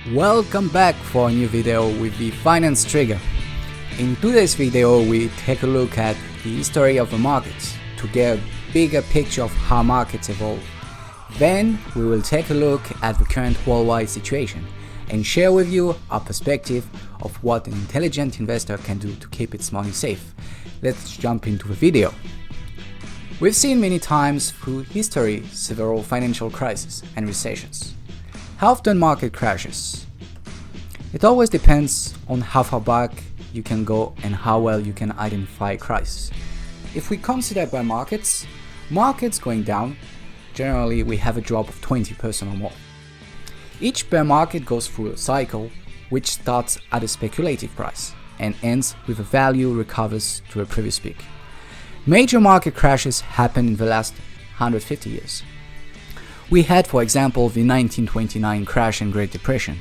Welcome back for a new video with the Finance Trigger. In today's video we take a look at the history of the markets to get a bigger picture of how markets evolve. Then we will take a look at the current worldwide situation and share with you our perspective of what an intelligent investor can do to keep its money safe. Let's jump into the video. We've seen many times through history several financial crises and recessions. How often market crashes? It always depends on how far back you can go and how well you can identify a crisis. If we consider bear markets going down, generally we have a drop of 20% or more. Each bear market goes through a cycle which starts at a speculative price and ends with a value recovers to a previous peak. Major market crashes happen in the last 150 years. We had, for example, the 1929 crash and Great Depression.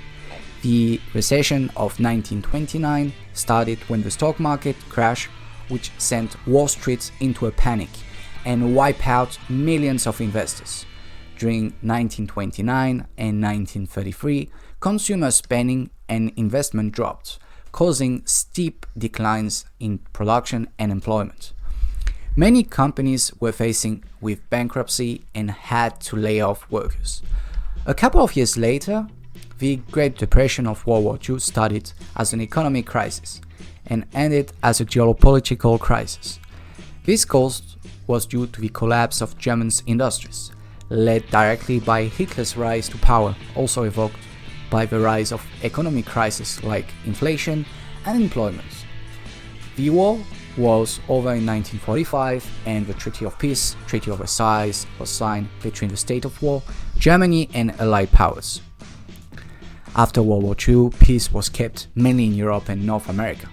The recession of 1929 started when the stock market crashed, which sent Wall Street into a panic and wiped out millions of investors. During 1929 and 1933, consumer spending and investment dropped, causing steep declines in production and employment. Many companies were facing with bankruptcy and had to lay off workers. A couple of years later, the Great Depression of World War II started as an economic crisis and ended as a geopolitical crisis. This cause was due to the collapse of German industries, led directly by Hitler's rise to power, also evoked by the rise of economic crises like inflation and unemployment. The war was over in 1945 and the Treaty of Peace, Treaty of Versailles, was signed between the state of war, Germany and Allied powers. After World War II, peace was kept mainly in Europe and North America.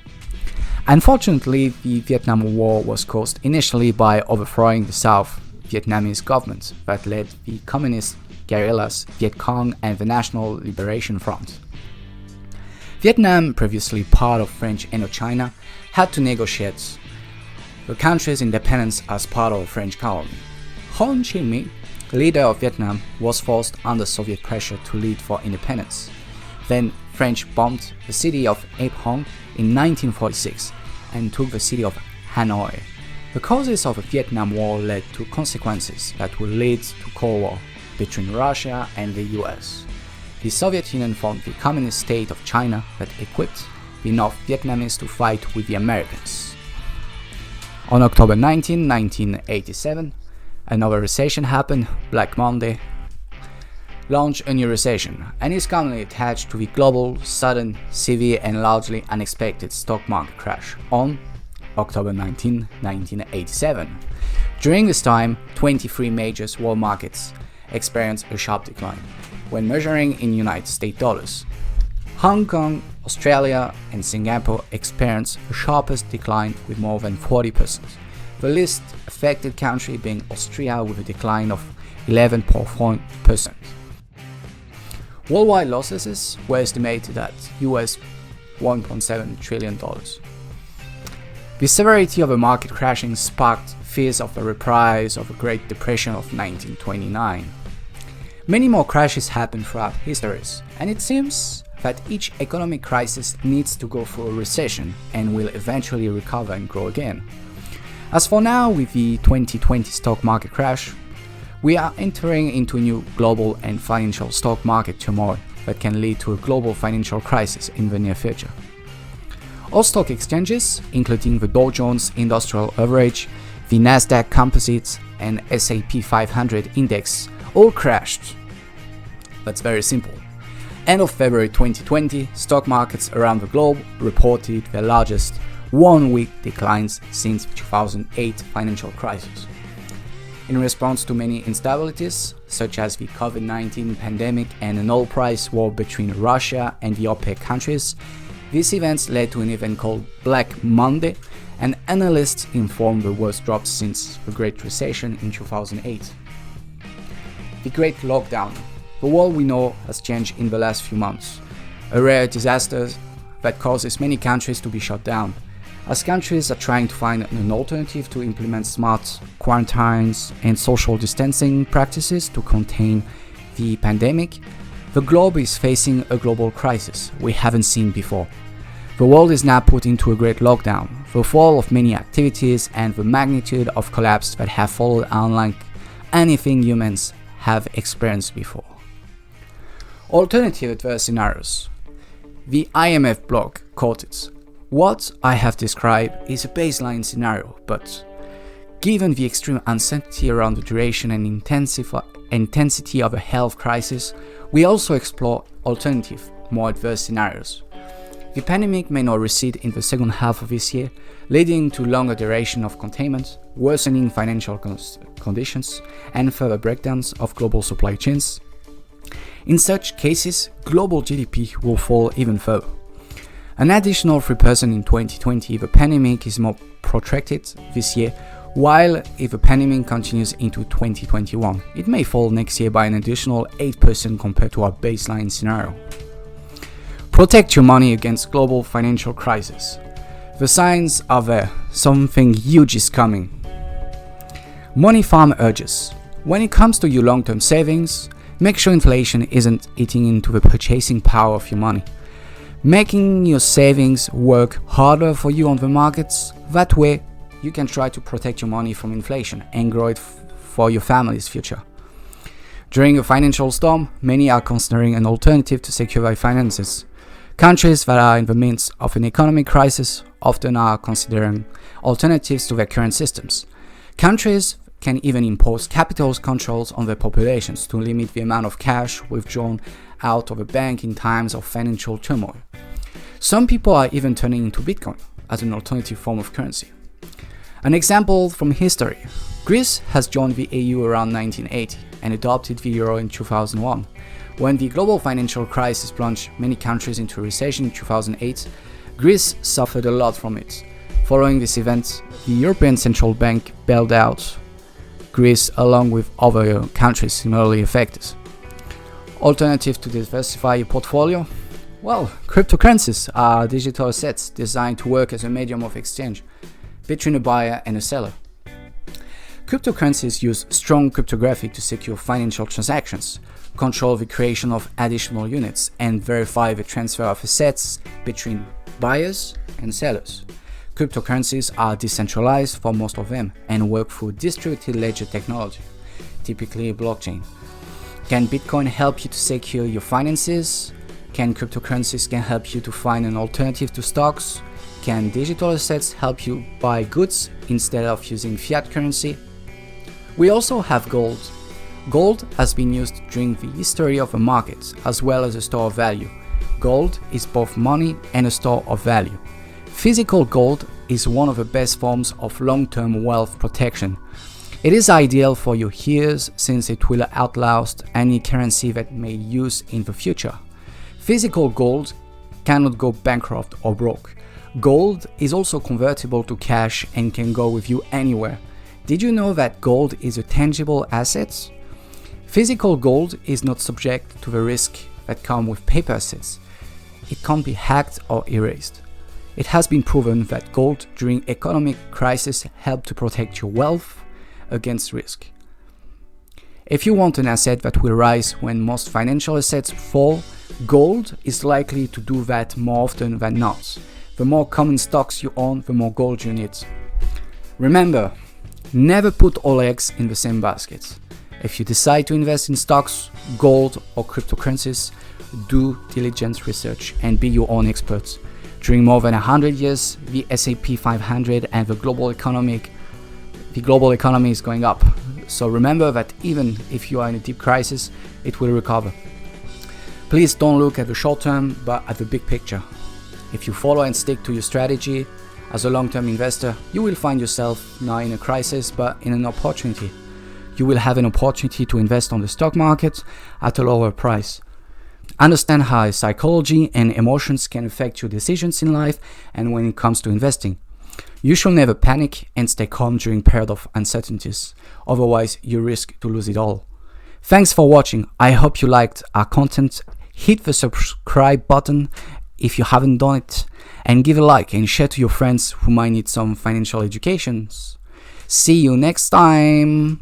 Unfortunately, the Vietnam War was caused initially by overthrowing the South Vietnamese government that led the communist guerrillas Viet Cong and the National Liberation Front. Vietnam, previously part of French Indochina, had to negotiate the country's independence as part of a French colony. Ho Chi Minh, leader of Vietnam, was forced under Soviet pressure to lead for independence. Then French bombed the city of Ap Hong in 1946 and took the city of Hanoi. The causes of the Vietnam War led to consequences that would lead to Cold War between Russia and the US. The Soviet Union formed the Communist State of China that equipped the North Vietnamese to fight with the Americans. On October 19, 1987, another recession happened. Black Monday launched a new recession and is commonly attached to the global, sudden, severe and largely unexpected stock market crash on October 19, 1987. During this time, 23 major world markets experienced a sharp decline when measuring in United States dollars. Hong Kong, Australia and Singapore experienced the sharpest decline with more than 40%. The least affected country being Austria with a decline of 11.4%. Worldwide losses were estimated at US $1.7 trillion. The severity of the market crashing sparked fears of a reprise of the Great Depression of 1929. Many more crashes happened throughout history, and it seems that each economic crisis needs to go through a recession and will eventually recover and grow again. As for now, with the 2020 stock market crash, we are entering into a new global and financial stock market turmoil that can lead to a global financial crisis in the near future. All stock exchanges, including the Dow Jones Industrial Average, the Nasdaq Composite and S&P 500 Index, all crashed. That's very simple. End of February 2020, stock markets around the globe reported their largest one-week declines since the 2008 financial crisis. In response to many instabilities, such as the COVID-19 pandemic and an oil price war between Russia and the OPEC countries, these events led to an event called Black Monday, and analysts informed the worst drop since the Great Recession in 2008. The Great Lockdown. The world we know has changed in the last few months. A rare disaster that causes many countries to be shut down, as countries are trying to find an alternative to implement smart quarantines and social distancing practices to contain the pandemic. The globe is facing a global crisis we haven't seen before. The world is now put into a great lockdown, the fall of many activities and the magnitude of collapse that have followed unlike anything humans have experienced before. Alternative adverse scenarios. The IMF blog quoted, "What I have described is a baseline scenario, but given the extreme uncertainty around the duration and intensity of a health crisis, we also explore alternative, more adverse scenarios. The pandemic may not recede in the second half of this year, leading to longer duration of containment, worsening financial conditions, and further breakdowns of global supply chains. In such cases, global GDP will fall even further. An additional 3% in 2020 if the pandemic is more protracted this year, while if the pandemic continues into 2021, it may fall next year by an additional 8% compared to our baseline scenario. Protect your money against global financial crisis. The signs are there. Something huge is coming. Money Farm urges, when it comes to your long-term savings, make sure inflation isn't eating into the purchasing power of your money. Making your savings work harder for you on the markets, that way you can try to protect your money from inflation and grow it for your family's future. During a financial storm, many are considering an alternative to secure their finances. Countries that are in the midst of an economic crisis often are considering alternatives to their current systems. Countries can even impose capital controls on their populations to limit the amount of cash withdrawn out of a bank in times of financial turmoil. Some people are even turning into Bitcoin as an alternative form of currency. An example from history. Greece has joined the EU around 1980 and adopted the euro in 2001. When the global financial crisis plunged many countries into recession in 2008, Greece suffered a lot from it. Following this event, the European Central Bank bailed out Greece along with other countries similarly affected. Alternative to diversify your portfolio? Well, cryptocurrencies are digital assets designed to work as a medium of exchange between a buyer and a seller. Cryptocurrencies use strong cryptography to secure financial transactions, control the creation of additional units, and verify the transfer of assets between buyers and sellers. Cryptocurrencies are decentralized for most of them and work through distributed ledger technology, typically blockchain. Can Bitcoin help you to secure your finances? Can cryptocurrencies help you to find an alternative to stocks? Can digital assets help you buy goods instead of using fiat currency? We also have gold. Gold has been used during the history of the market as well as a store of value. Gold is both money and a store of value. Physical gold is one of the best forms of long-term wealth protection. It is ideal for your years since it will outlast any currency that may use in the future. Physical gold cannot go bankrupt or broke. Gold is also convertible to cash and can go with you anywhere. Did you know that gold is a tangible asset? Physical gold is not subject to the risk that come with paper assets. It can't be hacked or erased. It has been proven that gold during economic crisis helps to protect your wealth against risk. If you want an asset that will rise when most financial assets fall, gold is likely to do that more often than not. The more common stocks you own, the more gold you need. Remember, never put all eggs in the same basket. If you decide to invest in stocks, gold, or cryptocurrencies, do diligent research and be your own expert. During more than 100 years, the S&P 500 and the global economy is going up. So remember that even if you are in a deep crisis, it will recover. Please don't look at the short term, but at the big picture. If you follow and stick to your strategy as a long-term investor, you will find yourself not in a crisis, but in an opportunity. You will have an opportunity to invest on the stock market at a lower price. Understand how psychology and emotions can affect your decisions in life and when it comes to investing. You should never panic and stay calm during period of uncertainties. Otherwise, you risk to lose it all. Thanks for watching. I hope you liked our content. Hit the subscribe button if you haven't done it, and give a like and share to your friends who might need some financial education. See you next time.